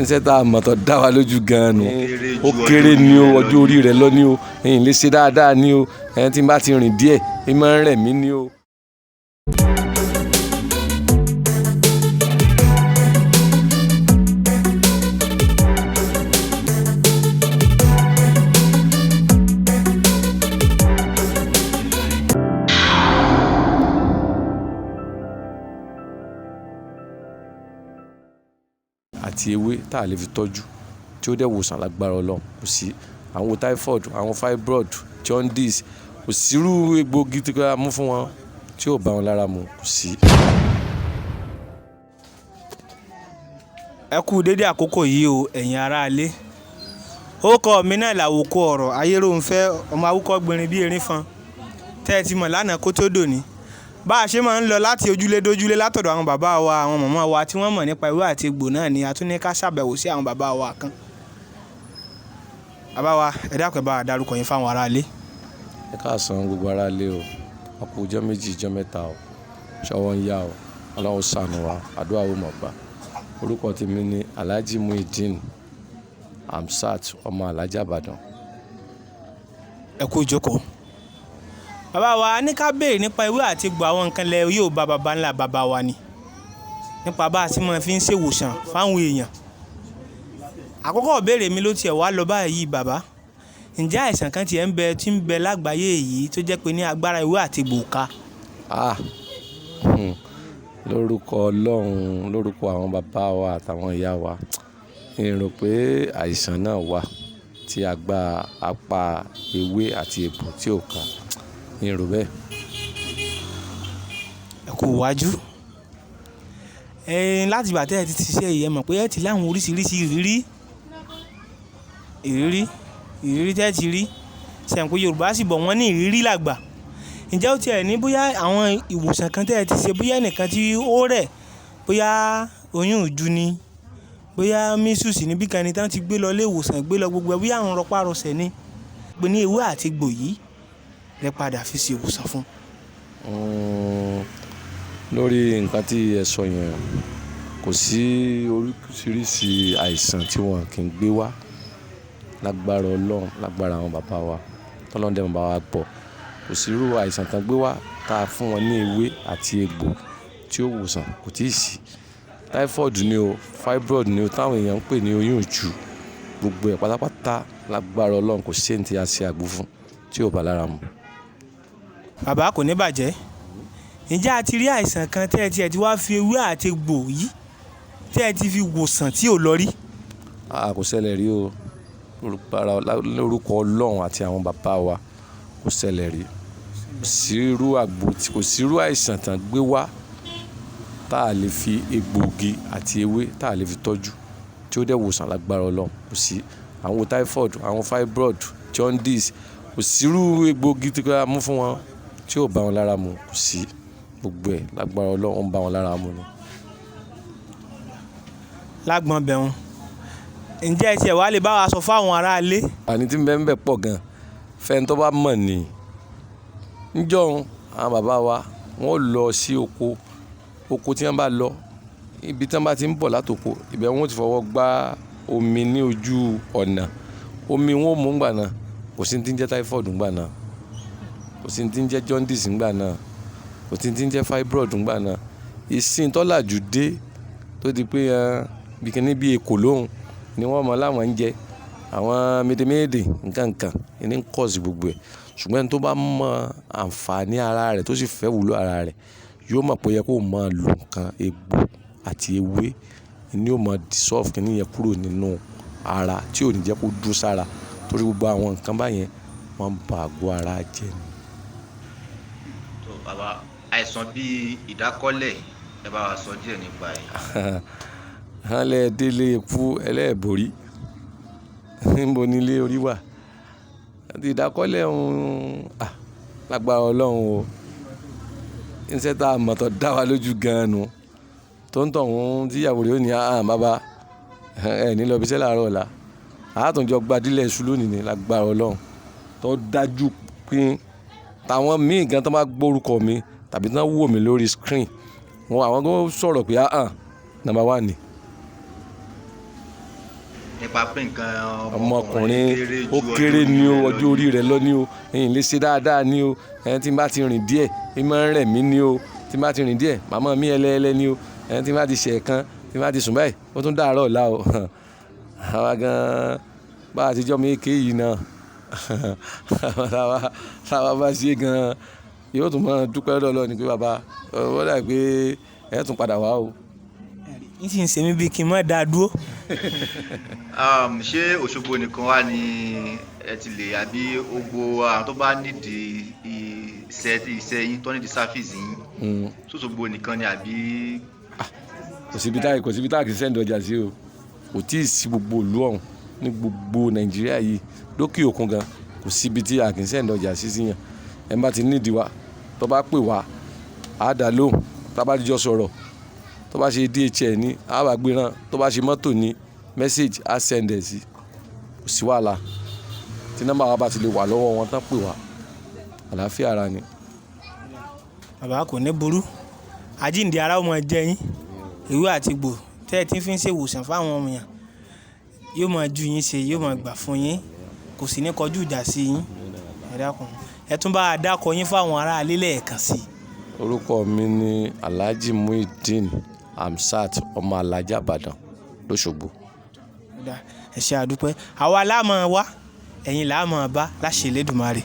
iṣẹ́ tá a mọ̀ tó dá wa lójú gan-an nù ó kéré ní o ọjọ́ orí rẹ̀ lọ ní o èyí lè ṣe dáadáa ní o ẹni tí n bá ti rìn díẹ̀ ẹ máa ń rẹ̀ mí ní o. àti ewé tá a lè fi tọ́jú tí ó dẹ̀ wòsàn lágbára Ọlọ́run kò sí àwọn typhoid àwọn fibroid jaundice kò sírú egbògi tí a mú fún wọn tí ò bá wọn lára mu kò sí. ẹ kú dédé àkókò yìí o ẹ̀yin aráalé ó kọ́ mi náà làwòkọ́ ọ̀rọ̀ ayéròǹfẹ́ ọmọ awúkọ́ gbìnrin bí erin fan tẹ́ ẹ ti mọ̀ lánàá kó tó dòní bá a ṣe máa ń lọ láti ojúlé dójúlé látọ̀dọ̀ àwọn bàbá wa àwọn màmá wa tí wọ́n mọ̀ nípa ewé àti egbò náà ni a tún ní ká ṣàbẹ̀wò sí àwọn bàbá wa kan. bàbá wa ẹ dákun ẹ bá a dárúkọ yín fáwọn aráalé. ẹ káàsán gbogbo aráalé o ọkọ ọjọ́ méjì ọjọ́ mẹ́ta o ṣọwọ́ ń yá o Ọlọ́run ṣàánú wa àdúrà ó mọ̀ gbà orúkọ tèmi ni Alhaji Muideen Hamsat ọmọ Alhaji Ìbàdàn. ẹ kú ìjókòó. bàbá wa ní ká béèrè nípa ewé àti egbò àwọn nǹkan lẹ yóò bá bàbá ńlá bàbá wa ni nípa bá a sì máa fi ń ṣèwòsàn fáwọn èèyàn. àkọ́kọ́ béèrè mi ló tiẹ̀ wá lọ báyìí bàbá ǹjẹ́ àìsàn kan tiẹ̀ ń bẹ tí ń bẹ lágbàáyé yìí tó jẹ́ pé ní agbára ewé àti egbò ká. lórúkọ Ọlọ́run lórúkọ àwọn bàbá wa àtàwọn ìyá wa n rò pé àìsàn náà wà tí a gba apá ewé àti egbò tí ò ká n rò bẹ́ẹ̀. ẹ kú wájú láti ìgbà tẹ́ ẹ ti ṣiṣẹ́ yìí ẹ mọ̀ pé ẹ ti láwọn oríṣiríṣi ìrírí tẹ́ ẹ ti rí sẹ̀ǹpé Yorùbá sì bọ̀ wọ́n ní ìrírí làgbà. ǹjẹ́ ó tiẹ̀ ní bóyá àwọn ìwòsàn kan tẹ́ ẹ ti ṣe bóyá ẹnìkan tí ó rẹ̀ bóyá oyún ìju ni bóyá measles ní bí kan ní tán ti gbé lọ ilé ìwòsàn gbé lọ gbogbo ẹ bóyá àwọn rọpárọsẹ̀ ni pé ní ewé àti egbò yìí lẹ padà fi ṣe ìwòsàn fún. lórí nǹkan tí ẹ sọ yẹn kò sí oríṣiríṣi àìsàn tí wọn kì í gbé wá lágbára Ọlọ́run lágbára àwọn bàbá wa tọ́lọ́dẹ̀ bàbá wa gbọ́ kò sí irú àìsàn kan gbé wá tá a fún wọn ní ewé àti egbò tí ó wòsàn kò tí ì sí typhoid ni o fibroid ni o táwọn èèyàn ń pè ní oyún ìju gbogbo ẹ̀ pátápátá lágbára Ọlọ́run kò sí ẹni tí a ṣe àgbo fún tí ò bá lára mu. bàbá kò ní bàjẹ́ ǹjẹ́ a ti rí àìsàn kan tẹ́ ẹ ti wá fi ewé àti egbò yìí tẹ́ ẹ ti fi wòsàn tí ò lọ rí. kò ṣẹlẹ̀ rí o lórúkọ Ọlọ́run àti àwọn bàbá wa kò ṣẹlẹ̀ rí kò sí irú àìsàn tán gbé wá tá a lè fi egbògi àti ewé tá a lè fi tọ́jú tí ó dẹ̀ wòsàn lágbára Ọlọ́run kò sí àwọn typhoid àwọn fibroid jaundice kò sírú egbògi tí a mú fún wọn tí ò bá wọn lára mu kò sí gbogbo ẹ̀ lágbára Ọlọ́run ń bá wọn lára mu ni. lágbọ́n bẹ̀rùn ǹjẹ́ ẹ tiẹ̀ wá lè bá wa sọ fáwọn aráalé. àní tí ń bẹ ń bẹ pọ̀ gan fẹ́ni tó bá mọ̀ ni níjọ́ àwọn bàbá wa wọ́n lọ sí oko tí wọ́n bá lọ ibi tí wọ́n bá ti ń bọ̀ látòkò ibẹ̀ wọ́n ti fọwọ́ gbá omi ní ojú ọ̀nà omi wọn ò mú ngbà náà kò sí ti ń jẹ́ typhoid ngbà náà kò sí ti ń jẹ́ jaundice ngbà náà kò sí ti ń jẹ́ fibroid ngbà náà ìsìn tọ́làjú dé tó di pé bìkínní bíi èkó lóhùn ni wọ́n mọ̀ láwọn ń jẹ àwọn médèmédè nǹkan ní kọ́ọ̀sì gbogbo ẹ̀ ṣùgbọ́n ẹni tó bá mọ àǹfààní ara rẹ̀ tó sì fẹ́ wúlò ara rẹ̀ yóò mọ̀ pé ó yẹ kó máa lo nǹkan egbò àti ewé ni yóò máa dissolve kí nìyẹn kúrò nínú ara tí ò ní jẹ́ kó dúró sára torí gbogbo àwọn nǹkan báyẹn wọ́n ń ba àgọ́ ara jẹ́ ni. tó bàbá àìsàn bíi ìdákọ́lẹ̀ ẹ bá wa sọ díẹ̀ nípa ẹ̀. hánlẹ̀ délé epo ẹlẹ́ẹ̀bórí níbo nílé orí wà àti ìdákọ́lẹ̀ lágbára Ọlọ́run o iṣẹ́ tá a mọ̀ tó dá wa lójú gan-an nu tó ń tọ̀hún tíyàwó rẹ̀ ó ní bàbá ẹ̀ ní lọ bí iṣẹ́ láàárọ̀ ọ̀la àátúnjọ gbadílẹ̀ iṣu lónìí ní lágbára Ọlọ́run tó dájú pé táwọn míì gan tó máa gbórúkọ mi tàbí tó wò mí lórí screen wọn àwọn tó sọ̀rọ̀ pé number one ni nípa pé nǹkan ọmọkùnrin ó kéré ní o, ọjọ́ orí rẹ̀ lọ ní o, ẹ̀yìn lè ṣe dáadáa ní o, tí n bá ti rìn díẹ̀ ẹ máa ń rẹ̀ mí ní o, tí n bá ti rìn díẹ̀ màmá mi ẹlẹ́ẹ̀lẹ́ ní o, tí n bá ti ṣẹ̀ kan, tí n bá ti sùn báyìí ó tún dàárọ̀ ọ̀la o. àwa gan-an bá a ti jọ́ mi èké yìí náà táwa bá ṣe gan-an yóò tún máa dúpẹ́ lọ́lọ́ ni pé bàbá ó dà pé ẹ̀ tún padà wá o. n sì ń ṣe mí bíi kí n má dáa dúró. ṣé Òṣogbo nìkan wá ní ẹ ti lè àbí gbogbo àwọn tó bá nídìí iṣẹ́ yín tó nídìí sáfíìsì yín s'Òṣogbo nìkan ni àbí. kò síbi tá kì í sẹ́ńdì ọjà sí o, kò tí ì sí gbogbo ìlú ọ̀hún ní gbogbo Nàìjíríà yìí lókè òkun gan kò síbi tí a kì í sẹ́ńdì ọjà sí síyàn. ẹ bá ti nídìí wa tó bá pè wá á dá lóhùn, tá bá jọ sọ̀rọ̀, tó bá ṣe DHL ní á bá gbéran, tó bá ṣe mọ́tò ní message á sẹ́ndẹ̀ sí, kò sí wàhálà. tí nọ́mbà wa bá ti lè wà lọ́wọ́ wọn tán pè wá, àlàáfíà ara ni. bàbá kò ní burú, àjíǹde ara ó máa jẹ yín, ìwé àti gbò tẹ́ ẹ ti fi ń ṣe ìwòsàn fáwọn ọmọ yẹn yóò máa ju yín ṣe, yóò máa gbà fún yín, kò sì ní kọjú ìjà sí yín. ẹ dákun ẹ tún bá a dákọ yín fáwọn ará ilé lẹ́ẹ̀kan sí. orúkọ mi ni Alhaji Muideen Hamsat ọmọ Alájà Ìbàdàn l'Óṣogbo. ẹ ṣé àdúpẹ́, àwa la máa wá ẹ̀yin la máa bá láṣẹ Elédùmarè.